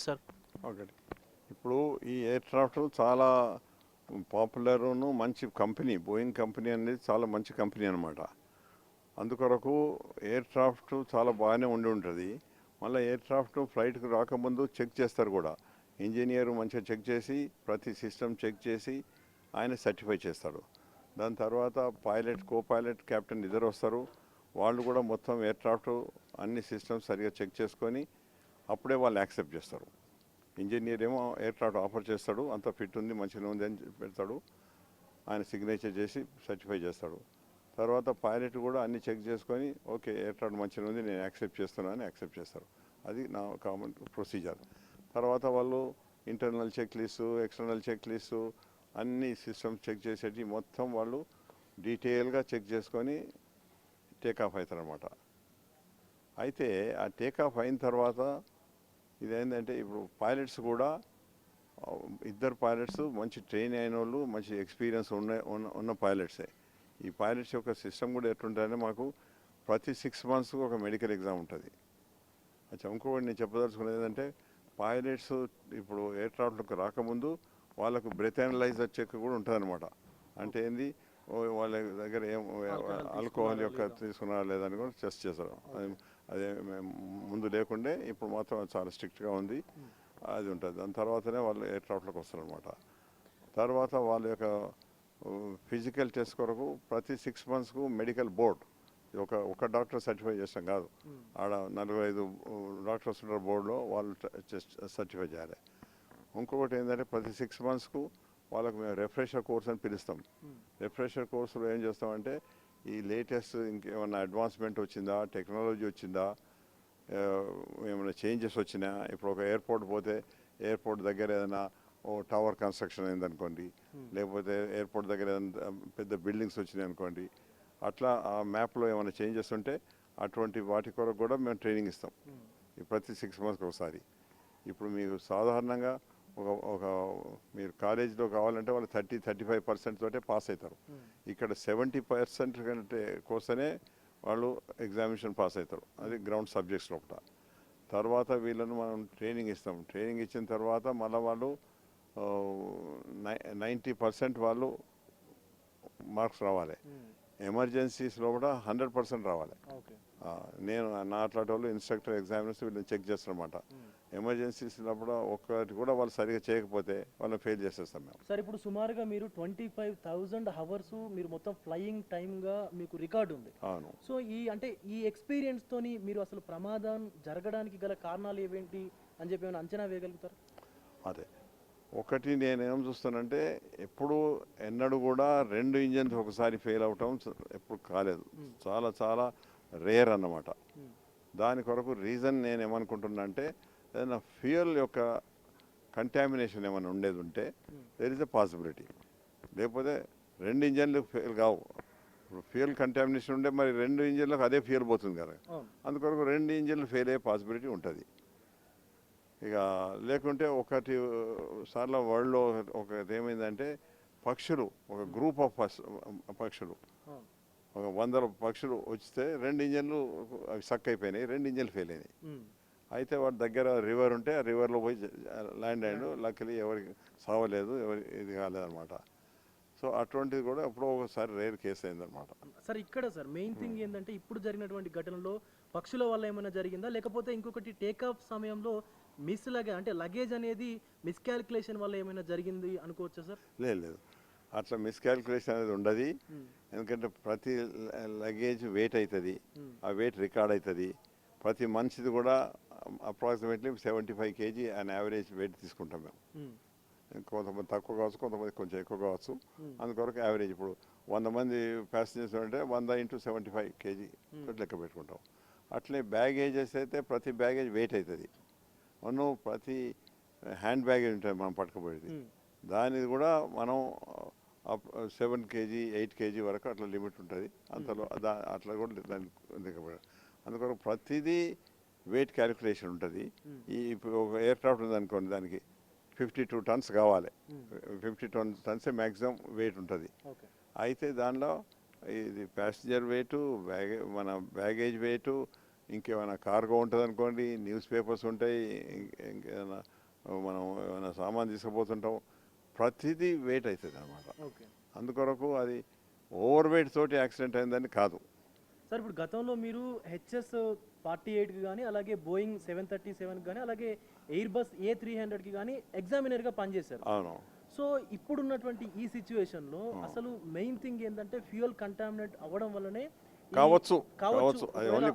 Sir ఒకటి ఇప్పుడు ఈ ఎయిర్ క్రాఫ్ట్ చాలా పాపులర్ను మంచి కంపెనీ. బోయింగ్ కంపెనీ అనేది చాలా మంచి కంపెనీ అనమాట. అందుకొరకు ఎయిర్ క్రాఫ్ట్ చాలా బాగానే ఉండి ఉంటుంది. మళ్ళీ ఎయిర్ క్రాఫ్ట్ ఫ్లైట్కి రాకముందు చెక్ చేస్తారు కూడా. ఇంజనీర్ మంచిగా చెక్ చేసి ప్రతి సిస్టమ్ చెక్ చేసి ఆయన సర్టిఫై చేస్తాడు. దాని తర్వాత పైలట్, కో పైలట్, కెప్టెన్ ఇద్దరు వస్తారు. వాళ్ళు కూడా మొత్తం ఎయిర్ క్రాఫ్ట్ అన్ని సిస్టమ్స్ సరిగా చెక్ చేసుకొని అప్పుడే వాళ్ళు యాక్సెప్ట్ చేస్తారు. ఇంజనీర్ ఏమో ఎయిర్ క్రాఫ్ట్ ఆఫర్ చేస్తాడు, అంత ఫిట్ ఉంది, మంచిగా ఉంది అని పెడతాడు. ఆయన సిగ్నేచర్ చేసి సర్టిఫై చేస్తాడు. తర్వాత పైలట్ కూడా అన్ని చెక్ చేసుకొని ఓకే ఎయిర్ క్రాఫ్ట్ మంచిగా ఉంది, నేను యాక్సెప్ట్ చేస్తున్నాను అని యాక్సెప్ట్ చేస్తారు. అది నా కామన్ ప్రొసీజర్. తర్వాత వాళ్ళు internal check list, external check list అన్ని సిస్టమ్స్ చెక్ చేసేటి మొత్తం వాళ్ళు డీటెయిల్గా చెక్ చేసుకొని టేకాఫ్ అవుతారనమాట. అయితే ఆ టేకాఫ్ అయిన తర్వాత ఇదేంటంటే ఇప్పుడు పైలట్స్ కూడా ఇద్దరు పైలట్స్ మంచి ట్రైన్ అయిన వాళ్ళు, మంచి ఎక్స్పీరియన్స్ ఉన్న పైలట్సే. ఈ పైలట్స్ యొక్క సిస్టమ్ కూడా ఎట్లుంటుందంటే మాకు ప్రతి 6 months ఒక మెడికల్ ఎగ్జామ్ ఉంటుంది. అచ్చా, ఇంకొకటి నేను చెప్పదలుచుకున్నది ఏంటంటే పైలట్స్ ఇప్పుడు ఎయిర్ క్రాఫ్ట్లకు రాకముందు వాళ్ళకు బ్రెత్ అనలైజర్ చెక్ కూడా ఉంటుంది అనమాట. అంటే ఏంది వాళ్ళ దగ్గర ఏం ఆల్కహాల్ యొక్క తీసుకున్నారా లేదని కూడా టెస్ట్ చేస్తారు. అదే ముందు లేకుండే ఇప్పుడు మాత్రం చాలా స్ట్రిక్ట్గా ఉంది, అది ఉంటుంది. దాని తర్వాతనే వాళ్ళు ఎయిర్ క్రాఫ్ట్లోకి వస్తారనమాట. తర్వాత వాళ్ళ యొక్క ఫిజికల్ టెస్ట్ కొరకు ప్రతి 6 monthsకు మెడికల్ బోర్డ్, ఒక డాక్టర్ సర్టిఫై చేస్తాం కాదు, ఆడ 4-5 డాక్టర్స్ ఉన్న బోర్డులో వాళ్ళు సర్టిఫై చేయాలి. ఇంకొకటి ఏంటంటే ప్రతి 6 monthsకు వాళ్ళకు మేము రిఫ్రెషర్ కోర్స్ అని పిలుస్తాం. రిఫ్రెషర్ కోర్సులో ఏం చేస్తామంటే ఈ లేటెస్ట్ ఇంకేమన్నా అడ్వాన్స్మెంట్ వచ్చిందా, టెక్నాలజీ వచ్చిందా, ఏమైనా చేంజెస్ వచ్చినా. ఇప్పుడు ఒక ఎయిర్పోర్ట్ పోతే ఎయిర్పోర్ట్ దగ్గర ఏదైనా ఓ టవర్ కన్స్ట్రక్షన్ అయిందనుకోండి, లేకపోతే ఎయిర్పోర్ట్ దగ్గర ఏదైనా పెద్ద బిల్డింగ్స్ వచ్చినాయి అనుకోండి, అట్లా ఆ మ్యాప్లో ఏమైనా చేంజెస్ ఉంటే అటువంటి వాటి కొరకు కూడా మేము ట్రైనింగ్ ఇస్తాం ప్రతి 6 monthsకి ఒకసారి. ఇప్పుడు మీకు సాధారణంగా ఒక మీరు కాలేజీలో కావాలంటే వాళ్ళు 30-35% తోటే పాస్ అవుతారు. ఇక్కడ 70% కంటే కోసమే వాళ్ళు ఎగ్జామినేషన్ పాస్ అవుతారు. అది గ్రౌండ్ సబ్జెక్ట్స్ లోపల. తర్వాత వీళ్ళను మనం ట్రైనింగ్ ఇస్తాం. ట్రైనింగ్ ఇచ్చిన తర్వాత మళ్ళీ వాళ్ళు 90% వాళ్ళు మార్క్స్ రావాలి. ఎమర్జెన్సీస్లో కూడా 100% రావాలి. నేను నా అట్లాంటి వాళ్ళు ఇన్స్ట్రక్టర్ ఎగ్జామినర్స్ వీళ్ళని చెక్ చేస్తారనమాట. ఎమర్జెన్సీస్లో కూడా ఒక్కటి కూడా వాళ్ళు సరిగా చేయకపోతే వాళ్ళని ఫెయిల్ చేసేస్తాం మేము. సార్ ఇప్పుడు సుమారుగా మీరు 25,000 hours మీరు మొత్తం ఫ్లయింగ్ టైమ్గా మీకు రికార్డు ఉంది. అవును. సో ఈ ఎక్స్పీరియన్స్తోని మీరు అసలు ప్రమాదం జరగడానికి గల కారణాలు ఏవేంటి అని చెప్పి ఏమైనా అంచనా వేయగలుగుతారు? అదే ఒకటి నేనేం చూస్తానంటే ఎప్పుడు ఎన్నడూ కూడా 2 ఇంజన్స్ ఒకసారి ఫెయిల్ అవటం ఎప్పుడు కాలేదు. చాలా చాలా రేర్ అన్నమాట. దాని కొరకు రీజన్ నేను ఏమనుకుంటున్నా అంటే ఏదైనా ఫ్యూయల్ యొక్క కంటామినేషన్ ఏమైనా ఉండేది ఉంటే దేర్ ఇస్ ఎ పాసిబిలిటీ. లేకపోతే 2 ఇంజన్లు ఫెయిల్ కావు. ఇప్పుడు ఫ్యూయల్ కంటామినేషన్ ఉంటే మరి 2 ఇంజన్లకు అదే ఫ్యూయల్ పోతుంది కదా. అందుకొరకు 2 ఇంజన్లు ఫెయిల్ అయ్యే పాసిబిలిటీ ఉంటుంది. ఇక లేకుంటే ఒకటి సార్లు వరల్డ్లో ఒకటి ఏమైందంటే పక్షులు, ఒక గ్రూప్ ఆఫ్ పక్షులు, ఒక 100 పక్షులు వస్తే 2 ఇంజన్లు అవి సక్ అయిపోయినాయి, 2 ఇంజన్లు ఫెయిల్ అయినాయి. అయితే వాటి దగ్గర రివర్ ఉంటే ఆ రివర్లో పోయి ల్యాండ్ అయ్యాడు. లక్కలీ ఎవరికి సావలేదు, ఎవరి ఇది కాలేదన్నమాట. సో అటువంటిది కూడా ఎప్పుడో ఒకసారి రేర్ కేసు అయిందనమాట. సార్ ఇక్కడ సార్ మెయిన్ థింగ్ ఏంటంటే ఇప్పుడు జరిగినటువంటి ఘటనలో పక్షుల వల్ల ఏమైనా జరిగిందా, లేకపోతే ఇంకొకటి టేకాఫ్ సమయంలో మిస్ అంటే లగేజ్ అనేది మిస్కాల్కులేషన్ వల్ల ఏమైనా జరిగింది అనుకోవచ్చా సార్? లేదు, అట్లా మిస్కాల్కులేషన్ అనేది ఉండదు. ఎందుకంటే ప్రతి లగేజ్ వెయిట్ అవుతుంది, ఆ వెయిట్ రికార్డ్ అవుతుంది. ప్రతి మనిషిది కూడా approximately 75 kg and average wait తీసుకుంటాం మేము. కొంతమంది తక్కువ కావచ్చు, కొంతమంది కొంచెం ఎక్కువ కావచ్చు. అందుకొరకు యావరేజ్ ఇప్పుడు 100 మంది ప్యాసింజర్స్ అంటే 100 × 75 kg లెక్క పెట్టుకుంటాం. అట్లే బ్యాగేజెస్ అయితే ప్రతి బ్యాగేజ్ వెయిట్ అవుతుంది. ప్రతి హ్యాండ్ బ్యాగేజ్ ఉంటుంది మనం పట్టుకుపోయేది, దానిది కూడా మనం 7 kg 8 kg వరకు అట్లా లిమిట్ ఉంటుంది. అంతలో అట్లా కూడా దాన్ని అందుకొరకు ప్రతిదీ వెయిట్ క్యాలిక్యులేషన్ ఉంటుంది. ఇప్పుడు ఒక ఎయిర్ క్రాఫ్ట్ ఉందనుకోండి, దానికి 52 tons కావాలి. 52 tons మ్యాక్సిమం వెయిట్ ఉంటుంది. అయితే దానిలో ఇది ప్యాసింజర్ వెయిట్, మన బ్యాగేజ్ వెయిట్, ఇంకేమైనా కార్గో ఉంటుంది అనుకోండి, న్యూస్ పేపర్స్ ఉంటాయి, ఇంకేమైనా మనం ఏమైనా సామాన్ తీసుకుపోతుంటాం, ప్రతిదీ వెయిట్ అవుతుంది అనమాట. ఓకే అందుకొరకు అది ఓవర్ వెయిట్ తోటి యాక్సిడెంట్ అయిందని కాదు. సార్ ఇప్పుడు గతంలో మీరు HS-48కి కానీ అలాగే బోయింగ్ 737కి కానీ అలాగే ఎయిర్ బస్ A300కి కానీ ఎగ్జామినర్గా పనిచేశారు. అవును. సో ఇప్పుడున్నటువంటి ఈ సిచ్యువేషన్లో అసలు మెయిన్ థింగ్ ఏంటంటే ఫ్యూయల్ కంటామినేట్ అవ్వడం వల్లనే కావచ్చు అది only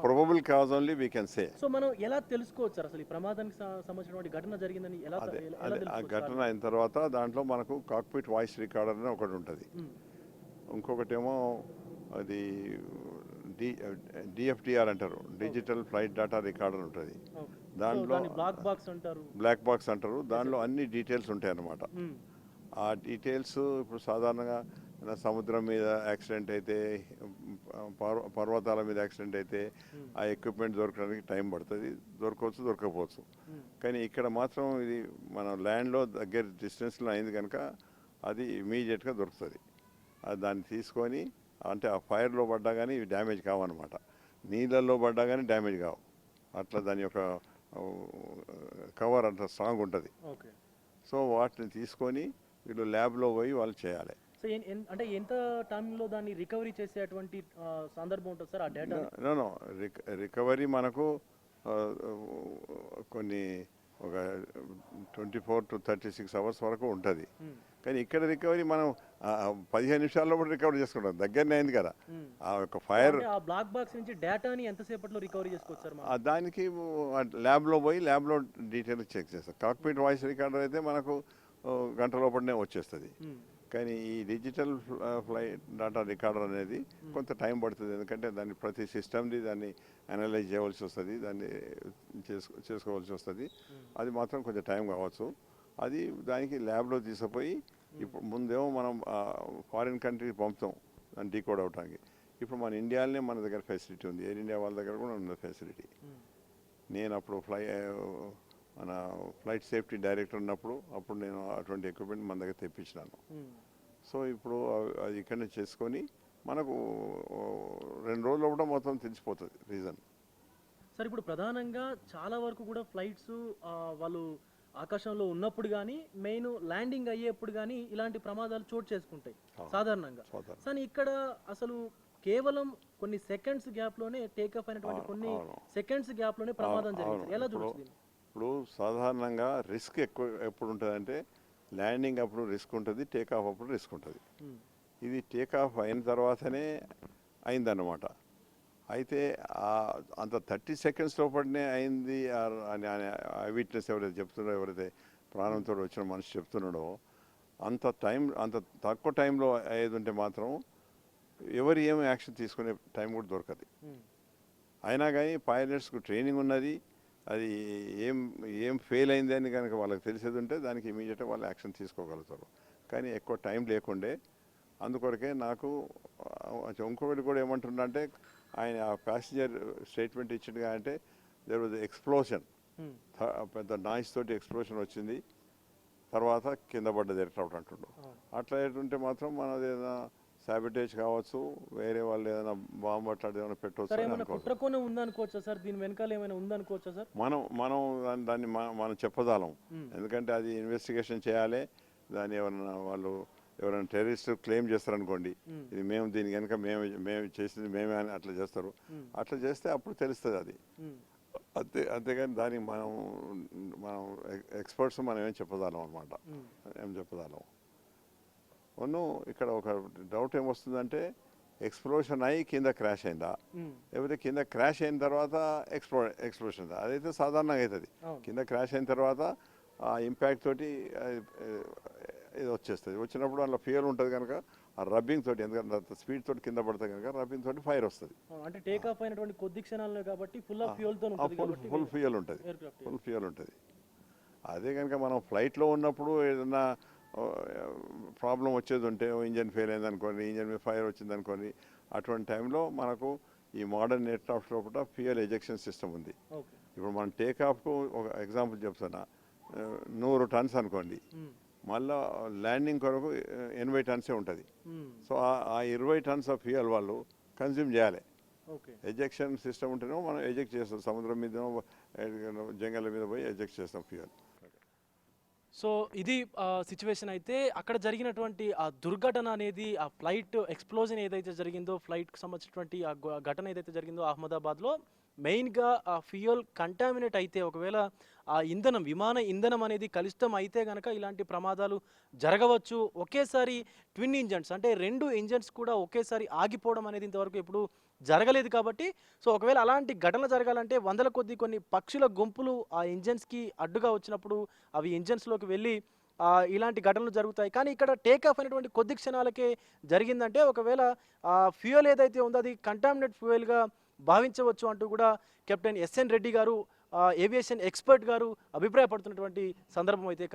probable cause only we can say. So మనం ఎలా తెలుసుకోవచ్చు సార్ అసలు ఈ ప్రమాదానికి సంబంధించినటువంటి ఘటన జరిగిందని ఎలా అదే ఎలా అదే ఆ తెలుసుకోవచ్చు? ఘటన అయిన తర్వాత దాంట్లో మనకు కాక్పిట్ వాయిస్ రికార్డర్ అని ఒకటి ఉంటుంది, ఇంకొకటేమో అది DFDR అంటారు, డిజిటల్ ఫ్లైట్ డేటా రికార్డర్ ఉంటుంది. దాంట్లో బ్లాక్ బాక్స్ అంటారు. బ్లాక్ బాక్స్ అంటారు, దానిలో అన్ని డీటెయిల్స్ ఉంటాయి అన్నమాట. ఆ డీటెయిల్స్ ఇప్పుడు సాధారణంగా సముద్రం మీద యాక్సిడెంట్ అయితే, పర్వతాల మీద యాక్సిడెంట్ అయితే ఆ ఎక్విప్మెంట్ దొరకడానికి టైం పడుతుంది, దొరకవచ్చు దొరకకపోవచ్చు. కానీ ఇక్కడ మాత్రం ఇది మన ల్యాండ్లో దగ్గర డిస్టెన్స్లో అయింది కనుక అది ఇమీడియట్గా దొరుకుతుంది. అది దాన్ని తీసుకొని, అంటే ఆ ఫైర్లో పడ్డా కానీ ఇవి డ్యామేజ్ కావన్నమాట, నీళ్ళల్లో పడ్డా కానీ డ్యామేజ్ కావు. అట్లా దాని యొక్క కవర్ అంత స్ట్రాంగ్ ఉంటుంది. సో వాటిని తీసుకొని వీళ్ళు ల్యాబ్లో పోయి వాళ్ళు చేయాలి. సో అంటే ఎంత టైంలో దాన్ని రికవరీ చేసేటువంటి సందర్భం ఉంటుంది సార్ ఆ డేటా? నో రికవరీ మనకు కొన్ని ఒక 24 to 36 hours వరకు ఉంటుంది. కానీ ఇక్కడ రికవరీ మనం 15 నిమిషాల్లో కూడా రికవరీ చేసుకుంటాం, దగ్గరనే అయింది కదా. ఆ యొక్క ఫైర్ ఆ బ్లాక్ బాక్స్ నుంచి డేటాని ఎంతసేపట్లో రికవరీ చేసుకోవచ్చు సార్? దానికి ల్యాబ్లో పోయి ల్యాబ్లో డీటెయిల్ చెక్ చేస్తాం. కాక్పిట్ వాయిస్ రికార్డర్ అయితే మనకు గంట లోపలనే వచ్చేస్తుంది. కానీ ఈ డిజిటల్ ఫ్లైట్ డేటా రికార్డర్ అనేది కొంత టైం పడుతుంది, ఎందుకంటే దాన్ని ప్రతి సిస్టమ్ని దాన్ని అనలైజ్ చేయవలసి వస్తుంది, దాన్ని చేసుకోవాల్సి వస్తుంది. అది మాత్రం కొంచెం టైం కావచ్చు. అది దానికి ల్యాబ్లో తీసుకుపోయి, ఇప్పుడు ముందేమో మనం ఫారిన్ కంట్రీకి పంపుతాం దాన్ని డీకోడ్ అవడానికి. ఇప్పుడు మన ఇండియాలోనే మన దగ్గర ఫెసిలిటీ ఉంది, ఎయిర్ ఇండియా వాళ్ళ దగ్గర కూడా ఉన్న ఫెసిలిటీ. నేను అప్పుడు మన ఫ్లైట్ సేఫ్టీ డైరెక్టర్ ఉన్నప్పుడు అప్పుడు నేను అటువంటి ఎక్విప్మెంట్ మన దగ్గర తెప్పించినాను. సో ఇప్పుడు అది ఇక్కడనే చేసుకొని మనకు 2 రోజుల్లో కూడా మొత్తం తెలిసిపోతుంది రీజన్. సార్ ఇప్పుడు ప్రధానంగా చాలా వరకు కూడా ఫ్లైట్స్ వాళ్ళు ఆకాశంలో ఉన్నప్పుడు కానీ మెయిన్ ల్యాండింగ్ అయ్యేప్పుడు కానీ ఇలాంటి ప్రమాదాలు చోటు చేసుకుంటాయి సాధారణంగా. కానీ ఇక్కడ అసలు కేవలం కొన్ని సెకండ్స్ గ్యాప్లోనే టేక్ ఆఫ్ అయినటువంటి కొన్ని సెకండ్స్ గ్యాప్లోనే ప్రమాదం జరిగింది. ఎలా చూస్తుంది? ఇప్పుడు సాధారణంగా రిస్క్ ఎక్కువ ఎప్పుడు ఉంటుందంటే ల్యాండింగ్ అప్పుడు రిస్క్ ఉంటుంది, టేక్ ఆఫ్ అప్పుడు రిస్క్ ఉంటుంది. ఇది టేక్ ఆఫ్ అయిన తర్వాతనే అయిందన్నమాట. అయితే అంత 30 seconds లోపలనే అయింది అని ఐ విట్నెస్ ఎవరైతే చెప్తున్నారో, ఎవరైతే ప్రాణంతో వచ్చిన మనిషి చెప్తున్నాడో, అంత తక్కువ టైంలో అయ్యేది ఉంటే మాత్రం ఎవరు ఏం యాక్షన్ తీసుకునే టైం కూడా దొరకదు. అయినా కానీ పైలట్స్కు ట్రైనింగ్ ఉన్నది, అది ఏం ఫెయిల్ అయింది అని కనుక వాళ్ళకి తెలిసేది ఉంటే దానికి ఇమీడియట్గా వాళ్ళు యాక్షన్ తీసుకోగలుగుతారు. కానీ ఎక్కువ టైం లేకుండే, అందుకొరకే నాకు ఇంకొకటి కూడా ఏమంటున్నా అంటే, ఆయన ఆ ప్యాసింజర్ స్టేట్మెంట్ ఇచ్చింది అంటే దేర్ వాజ్ ఎక్స్ప్లోషన్, పెద్ద నాయిస్ తోటి ఎక్స్ప్లోషన్ వచ్చింది, తర్వాత కింద పడ్డది ఎయిర్క్రాఫ్ట్ అంటుండ్రు. అట్లా ఏంటంటే మాత్రం మనది ఏదైనా సాబిటేజ్ కావచ్చు, వేరే వాళ్ళు ఏదైనా బాంబు అట్లాంటి ఏమైనా పెట్టవచ్చు సార్. దీని వెనకాల ఏమైనా ఉందనుకోవచ్చా సార్? మనం దాన్ని మనం చెప్పదాలం, ఎందుకంటే అది ఇన్వెస్టిగేషన్ చేయాలి. దాన్ని ఎవరైనా టెర్రరిస్ట్ క్లెయిమ్ చేస్తారనుకోండి, ఇది మేము దీని కనుక మేము చేసింది మేమే అని అట్లా చేస్తారు. అట్లా చేస్తే అప్పుడు తెలుస్తుంది అది. అంతేగాని దానికి మనం ఎక్స్పర్ట్స్ మనం ఏం చెప్పదాలం అనమాట, ఏం చెప్పదాలం. ఇక్కడ ఒక డౌట్ ఏమొస్తుందంటే, ఎక్స్ప్లోషన్ అయ్యి కింద క్రాష్ అయిందా, లేకపోతే కింద క్రాష్ అయిన తర్వాత ఎక్స్ప్లోషన్ అయిందా? అదైతే సాధారణంగా అవుతుంది. కింద క్రాష్ అయిన తర్వాత ఆ ఇంపాక్ట్ తోటి ఇది వచ్చేస్తుంది. వచ్చినప్పుడు అందులో ఫ్యూయల్ ఉంటుంది కనుక ఆ రబ్బింగ్ తోటి, ఎందుకంటే స్పీడ్ తోటి కింద పడుతుంది కనుక రబ్బింగ్ తోటి ఫైర్ వస్తుంది. అంటే టేక్ ఆఫ్ అయినటువంటి కొద్ది క్షణాల్లో కాబట్టి ఫుల్ ఫ్యూయల్ ఉంటుంది. అదే కనుక మనం ఫ్లైట్లో ఉన్నప్పుడు ఏదైనా ప్రాబ్లం వచ్చేది ఉంటే, ఇంజన్ ఫెయిల్ అయింది అనుకోండి, ఇంజన్ మీద ఫైర్ వచ్చింది అనుకోండి, అటువంటి టైంలో మనకు ఈ మోడర్న్ ఎయిర్క్రాఫ్ట్ లోపల ఫ్యూయల్ ఎజెక్షన్ సిస్టమ్ ఉంది. ఇప్పుడు మనం టేక్ ఆఫ్కు ఒక ఎగ్జాంపుల్ చెప్తున్నా, 100 tons అనుకోండి, మళ్ళీ ల్యాండింగ్ కొరకు 80 tons ఉంటుంది. సో ఆ 20 tons ఆఫ్ ఫ్యూయల్ వాళ్ళు కన్జ్యూమ్ చేయాలి. ఓకే. ఎజెక్షన్ సిస్టమ్ ఉంటేనేమో మనం ఎజెక్ట్ చేస్తాం, సముద్రం మీద జంగల్ మీద పోయి ఎజెక్ట్ చేస్తాం ఫ్యూయల్. సో ఇది సిచ్యువేషన్ అయితే అక్కడ జరిగినటువంటి ఆ దుర్ఘటన అనేది ఆ ఫ్లైట్ ఎక్స్ప్లోజన్ ఏదైతే జరిగిందో ఫ్లైట్కి సంబంధించినటువంటి ఆ ఘటన ఏదైతే జరిగిందో అహ్మదాబాద్లో మెయిన్గా ఆ ఫ్యూయల్ కంటామినేట్ అయితే ఒకవేళ ఆ ఇంధనం విమాన ఇంధనం అనేది కలుషితం అయితే కనుక ఇలాంటి ప్రమాదాలు జరగవచ్చు. ఒకేసారి ట్విన్ ఇంజన్స్ అంటే 2 ఇంజన్స్ కూడా ఒకేసారి ఆగిపోవడం అనేది ఇంతవరకు ఎప్పుడు జరగలేదు కాబట్టి సో ఒకవేళ అలాంటి ఘటనలు జరగాలంటే వందల కొద్ది కొన్ని పక్షుల గుంపులు ఆ ఇంజన్స్కి అడ్డుగా వచ్చినప్పుడు అవి ఇంజన్స్లోకి వెళ్ళి ఇలాంటి ఘటనలు జరుగుతాయి. కానీ ఇక్కడ టేక్ ఆఫ్ అనేటువంటి కొద్ది క్షణాలకే జరిగిందంటే ఒకవేళ ఫ్యూయల్ ఏదైతే ఉందో అది కంటామినేట్ ఫ్యూయల్గా భావించవచ్చు అంటూ కూడా కెప్టెన్ ఎస్ఎన్ రెడ్డి గారు ఏవియేషన్ ఎక్స్పర్ట్ గారు అభిప్రాయపడుతున్నటువంటి సందర్భం అయితే